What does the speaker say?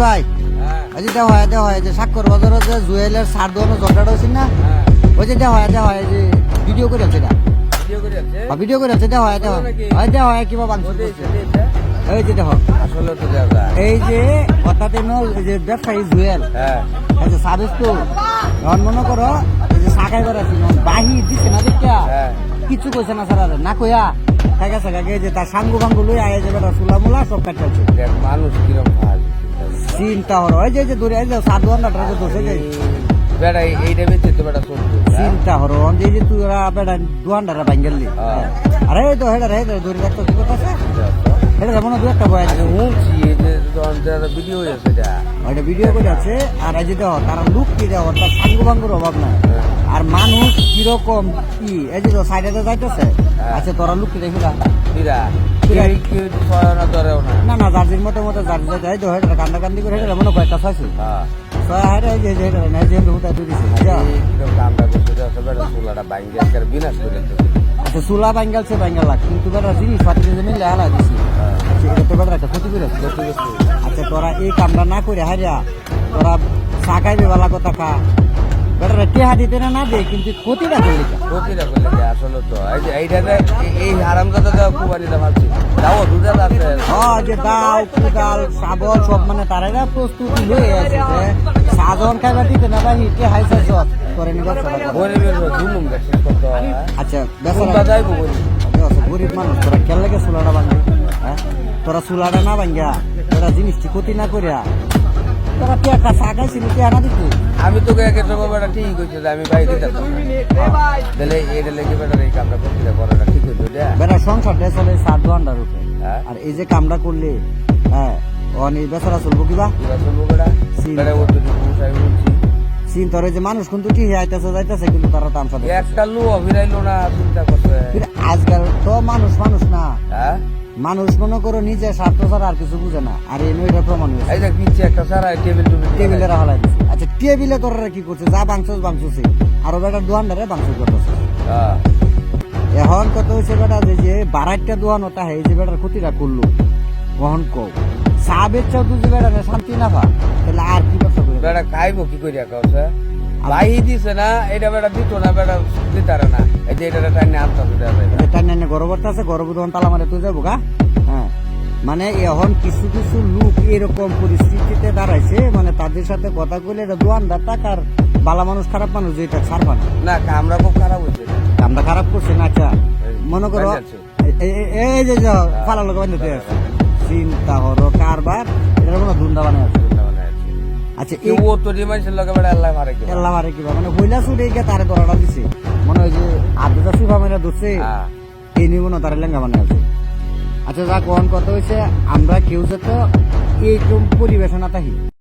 ভাই ওই যে দেওয়া হয় যে স্বাক্ষর বাজারে যে জুয়েলের সার দোকানে ঝগড়াটা হয়েছিল না, ওই যে দেওয়া হয় যে ভিডিও করে আছে, ভিডিও করে আছে, দেওয়া হয় কিবা বাংশ এই যে দেখো আসলে তো দেওয়া যায়। এই যে অর্থাৎ যে ব্যবসায়ী জুয়েল এই যে সাবেস তো এখন মনে করো এই যে সাকাই করাছি বাহি দিচ্ছে না দেখা কিছু কইছে না স্যার না কইয়া ঠিক আছে কাকে যে তার সাঙ্গু ভাঙ্গু লই আয় যে বেটা সুলা মুলা সব কাটছে মানুষ কিরম ভালো চিন্তা হলো ওই যে দূরে এই যে সাধু আন্ডাটা যে দোষে যাই বেটা এইটা বেঁচে তো বেটা চলতো চিন্তা হলো যে যে তুই বেটা দুয়ান্ডারা ভাঙ্গেলি আরে তো হেডা রে দূরে একটা কি কথা আছে এটা মনে দুই একটা বয় আছে শুনছি এই যে ভিডিও হয়েছে এটা ওইটা ভিডিও করে আছে। আর এই যে দেখো তারা লুক কি দেওয়া তার সাঙ্গু ভাঙ্গুর অভাব নাই আর মানুষ কিরকম কি এই যে সাইডে যাইতেছে আচ্ছা তোরা লুক কি দেখি না না জার্জির মতো মতো জার্জি যাই এই তো হেডা কান্দা কান্দি করে হেডা মনে কয়েকটা ছয়ছে ছয় হারে এই যে হেডা নাই যে হুতা তুই দিছিস আচ্ছা চুলা বাঙ্গালছে বাঙ্গাল কিন্তু বেটা জিনিস পাতি যে মিলে হালা দিছি এটা তো বেটা একটা ক্ষতি করে আচ্ছা তোরা এই কামটা না করে হারিয়া তোরা সাকাইবে বালা কথা খা বেটা টেহা দিতে না দে কিন্তু ক্ষতিটা করলি আসলে তো এইটাতে এই হারামজাদা কুরবানিটা ভাবছি দাও দুধ আছে যে দাও কুদাল শাবল সব মানে তারা প্রস্তুতি হয়ে আছে যে সাধন খাইবা দিতে না ভাই কে হাইসা সব করে নিবা আচ্ছা গরিব মানুষ তোরা কেন লাগে চুলাটা ভাঙবি হ্যাঁ তোরা চুলাটা না ভাঙ্গা তোরা জিনিসটি ক্ষতি না করিয়া তোরা পেটা সাগাইছি পেয়ারা দিত আমি তোকে বেটা ঠিক হয়েছে যে আমি ভাই দিতে তাহলে এটা লেগে বেটা এই কামটা করতে করাটা ঠিক হইতো বেটা সংসারটা চলে 7-2 রূপে আর এই যে কামটা করলে হ্যাঁ অনেক বেচারা চলবো কিবা চলবো বেটা বেটা ও তো বলছি চিন্তা যে মানুষ কিন্তু কি আইতেছে যাইতেছে কিন্তু তারা তামসা একটা লো অভিরাইলো না চিন্তা করছে আজকাল তো মানুষ না মানুষ মনে করো নিজের স্বার্থ ছাড়া আর কিছু বুঝে না আর এই নইটা প্রমাণ হয়েছে এই দেখ নিচে একটা সারা টেবিলে রাখা দিচ্ছে আচ্ছা টেবিলে তোরা কি করছে যা বাংসুছে আরো বেটার দোয়ানদারে বাংসুস করতেছে এখন কত হয়েছে বেটা যে বারাইটা দোয়ান ওটা এই যে বেটার ক্ষতিটা করলো কখন কও চা বেচাও তুই যে বেটা শান্তি না পা তাহলে আর কি ব্যবসা করে বেটা খাইবো কি করিয়া কাউছে ভাই দিছে না এটা বেটা দিত না বেটা দিতারে না এই যে এটা টাইনে আনতে হবে টাইনে গর্বটা আছে গর্ব দোকান তালা মারে তুই যাবো গা হ্যাঁ মানে এখন কিছু কিছু লোক এরকম পরিস্থিতিতে দাঁড়াইছে মানে তাদের সাথে কথা কইলে এটা দোয়ানদার টাকার বালা মানুষ খারাপ মানুষ যেটা ছাড়বা না কামরা খুব খারাপ হয়েছে কামরা খারাপ করছে না আচ্ছা মনে করো এই যে ফালা লোক বান্ধতে আছে চিন্তা হলো কারবার এটা কোনো ধুন্দা বানায় আছে আচ্ছা এই ও তো রিমাইন্ডের লগে বেটা আল্লাহ মারে কিবা মানে হইলা সুরে কে তারে ধরাটা দিছে মনে হয় যে আদুটা সুফা মেরা দছে এই নিব না তারে লেঙ্গা বানায় আছে আচ্ছা যা কোন কথা হইছে আমরা কেউ যত এইরকম পরিবেশনা থাকি